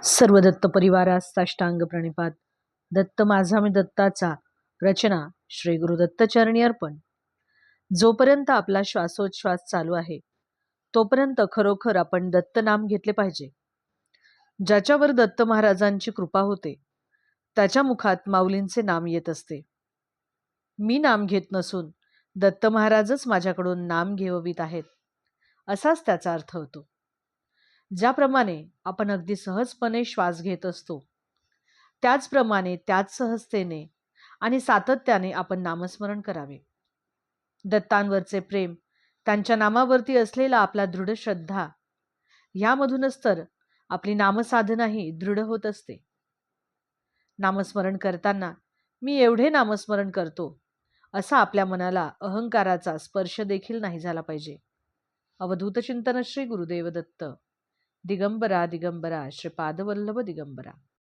सर्व दत्त परिवारास साष्टांग प्रणिपात. दत्त माझा मी दत्ताचा. रचना श्री गुरु दत्तचरणी अर्पण. जोपर्यंत आपला श्वासोच्छ्वास चालू आहे तोपर्यंत खरोखर आपण दत्त नाम घेतले पाहिजे. ज्याच्यावर दत्त महाराजांची कृपा होते त्याच्या मुखात माऊलींचे नाम येत असते. मी नाम घेत नसून दत्त महाराजच माझ्याकडून नाम घेववित आहेत, असाच त्याचा अर्थ होतो. ज्याप्रमाणे आपण अगदी सहजपणे श्वास घेत असतो त्याचप्रमाणे त्याच सहजतेने आणि सातत्याने आपण नामस्मरण करावे. दत्तांवरचे प्रेम, त्यांच्या नामावरती असलेला आपला दृढ श्रद्धा, यामधूनच तर आपली नामसाधनाही दृढ होत असते. नामस्मरण करताना मी एवढे नामस्मरण करतो असा आपल्या मनाला अहंकाराचा स्पर्श देखील नाही झाला पाहिजे. अवधूत चिंतन श्री गुरुदेव दत्त. दिगंबरा दिगंबरा श्रीपादवल्लभ दिगंबरा.